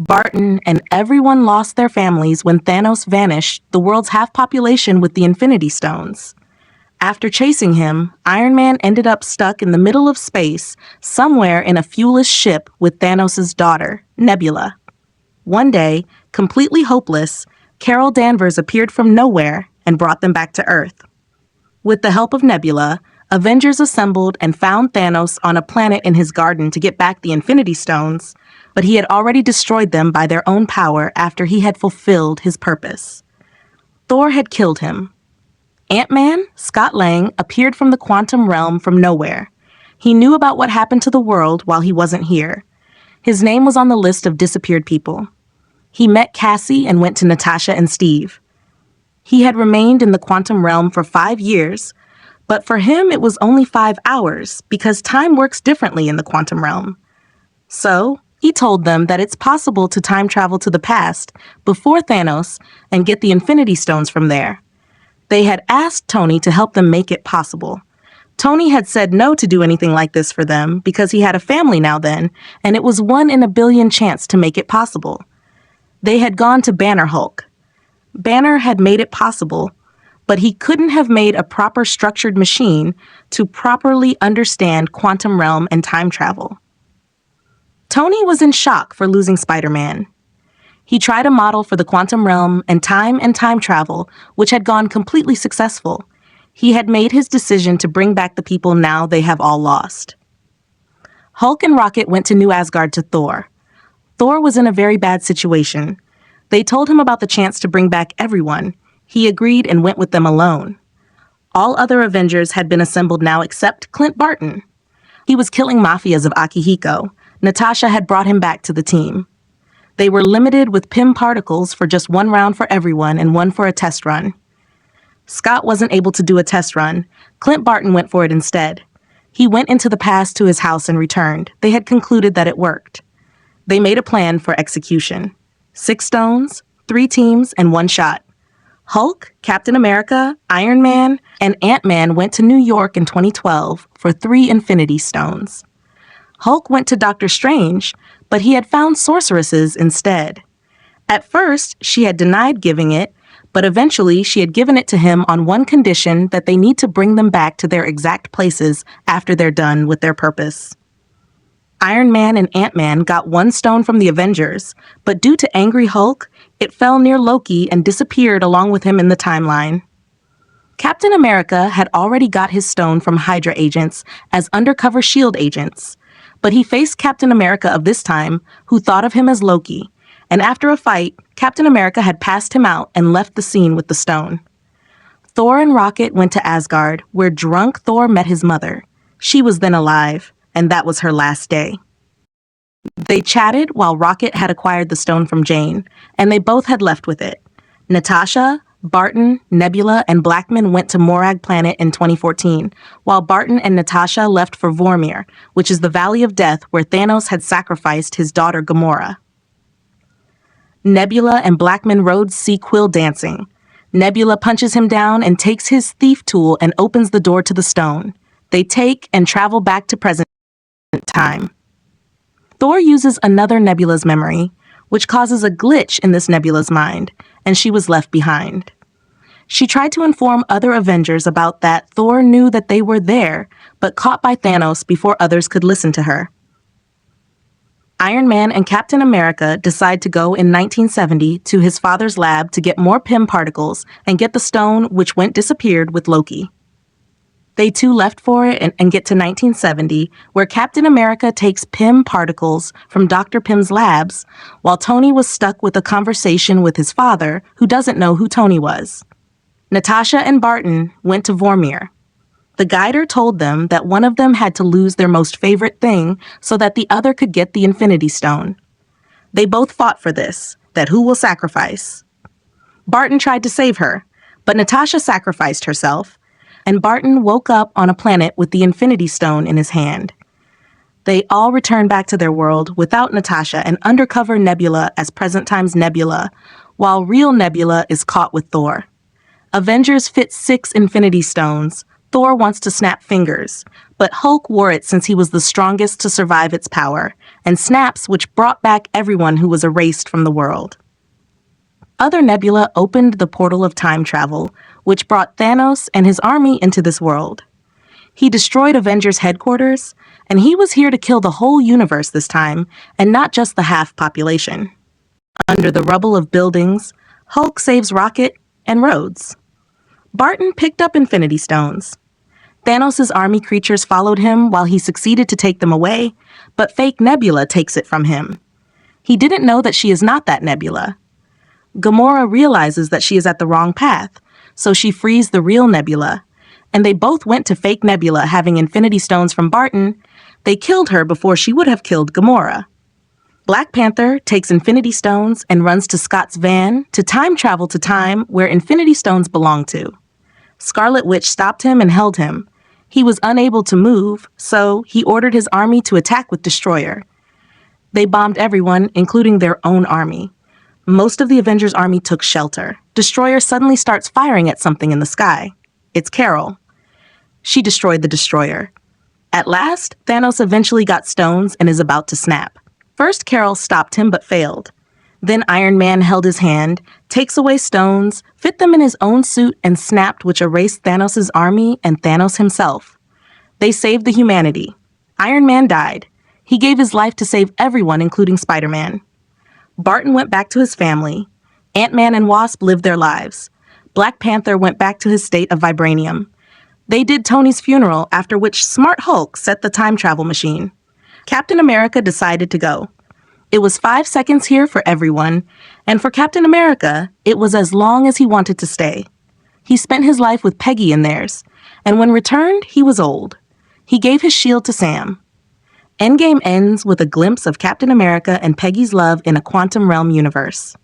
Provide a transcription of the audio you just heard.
Barton, and everyone lost their families when Thanos vanished the world's half population with the Infinity Stones. After chasing him, Iron Man ended up stuck in the middle of space, somewhere in a fuelless ship with Thanos' daughter, Nebula. One day, completely hopeless, Carol Danvers appeared from nowhere and brought them back to Earth. With the help of Nebula, Avengers assembled and found Thanos on a planet in his garden to get back the Infinity Stones, but he had already destroyed them by their own power after he had fulfilled his purpose. Thor had killed him. Ant-Man, Scott Lang, appeared from the quantum realm from nowhere. He knew about what happened to the world while he wasn't here. His name was on the list of disappeared people. He met Cassie and went to Natasha and Steve. He had remained in the quantum realm for 5 years, but for him it was only 5 hours because time works differently in the quantum realm. So, he told them that it's possible to time travel to the past before Thanos and get the Infinity Stones from there. They had asked Tony to help them make it possible. Tony had said no to do anything like this for them because he had a family now then, and it was 1 in a billion chance to make it possible. They had gone to Banner Hulk. Banner had made it possible, but he couldn't have made a proper structured machine to properly understand quantum realm and time travel. Tony was in shock for losing Spider-Man. He tried a model for the quantum realm and time travel, which had gone completely successful. He had made his decision to bring back the people now they have all lost. Hulk and Rocket went to New Asgard to Thor. Thor was in a very bad situation. They told him about the chance to bring back everyone. He agreed and went with them alone. All other Avengers had been assembled now except Clint Barton. He was killing mafias of Akihiko. Natasha had brought him back to the team. They were limited with PIM particles for just 1 round for everyone and 1 for a test run. Scott wasn't able to do a test run. Clint Barton went for it instead. He went into the past to his house and returned. They had concluded that it worked. They made a plan for execution. 6 stones, 3 teams, and 1 shot. Hulk, Captain America, Iron Man, and Ant-Man went to New York in 2012 for 3 Infinity Stones. Hulk went to Doctor Strange, but he had found sorceresses instead. At first, she had denied giving it, but eventually she had given it to him on one condition: that they need to bring them back to their exact places after they're done with their purpose. Iron Man and Ant-Man got 1 stone from the Avengers, but due to Angry Hulk, it fell near Loki and disappeared along with him in the timeline. Captain America had already got his stone from Hydra agents as undercover S.H.I.E.L.D. agents, but he faced Captain America of this time, who thought of him as Loki, and after a fight, Captain America had passed him out and left the scene with the stone. Thor and Rocket went to Asgard, where drunk Thor met his mother. She was then alive, and that was her last day. They chatted while Rocket had acquired the stone from Jane, and they both had left with it. Natasha, Barton, Nebula, and Blackman went to Morag Planet in 2014, while Barton and Natasha left for Vormir, which is the Valley of Death where Thanos had sacrificed his daughter Gamora. Nebula and Blackman rode see Quill dancing. Nebula punches him down and takes his thief tool and opens the door to the stone. They take and travel back to present time. Thor uses another Nebula's memory, which causes a glitch in this Nebula's mind, and she was left behind. She tried to inform other Avengers about that. Thor knew that they were there, but caught by Thanos before others could listen to her. Iron Man and Captain America decide to go in 1970 to his father's lab to get more PIM particles and get the stone which went disappeared with Loki. They too left for it and get to 1970, where Captain America takes PIM particles from Dr. Pym's labs, while Tony was stuck with a conversation with his father, who doesn't know who Tony was. Natasha and Barton went to Vormir. The guider told them that one of them had to lose their most favorite thing so that the other could get the Infinity Stone. They both fought for this, that who will sacrifice. Barton tried to save her, but Natasha sacrificed herself, and Barton woke up on a planet with the Infinity Stone in his hand. They all return back to their world without Natasha and undercover Nebula as present time's Nebula, while real Nebula is caught with Thor. Avengers fit 6 Infinity Stones, Thor wants to snap fingers, but Hulk wore it since he was the strongest to survive its power, and snaps which brought back everyone who was erased from the world. Other Nebula opened the portal of time travel, which brought Thanos and his army into this world. He destroyed Avengers headquarters, and he was here to kill the whole universe this time, and not just the half population. Under the rubble of buildings, Hulk saves Rocket and Rhodes. Barton picked up Infinity Stones. Thanos' army creatures followed him while he succeeded to take them away, but fake Nebula takes it from him. He didn't know that she is not that Nebula. Gamora realizes that she is at the wrong path, so she frees the real Nebula, and they both went to fake Nebula having Infinity Stones from Barton. They killed her before she would have killed Gamora. Black Panther takes Infinity Stones and runs to Scott's van to time travel to time where Infinity Stones belong to. Scarlet Witch stopped him and held him. He was unable to move, so he ordered his army to attack with Destroyer. They bombed everyone, including their own army. Most of the Avengers' army took shelter. Destroyer suddenly starts firing at something in the sky. It's Carol. She destroyed the Destroyer. At last, Thanos eventually got stones and is about to snap. First, Carol stopped him but failed. Then Iron Man held his hand, takes away stones, fit them in his own suit, and snapped, which erased Thanos' army and Thanos himself. They saved the humanity. Iron Man died. He gave his life to save everyone, including Spider-Man. Barton went back to his family. Ant-Man and Wasp lived their lives. Black Panther went back to his state of vibranium. They did Tony's funeral, after which Smart Hulk set the time travel machine. Captain America decided to go. It was 5 seconds here for everyone, and for Captain America, it was as long as he wanted to stay. He spent his life with Peggy in theirs, and when returned, he was old. He gave his shield to Sam. Endgame ends with a glimpse of Captain America and Peggy's love in a quantum realm universe.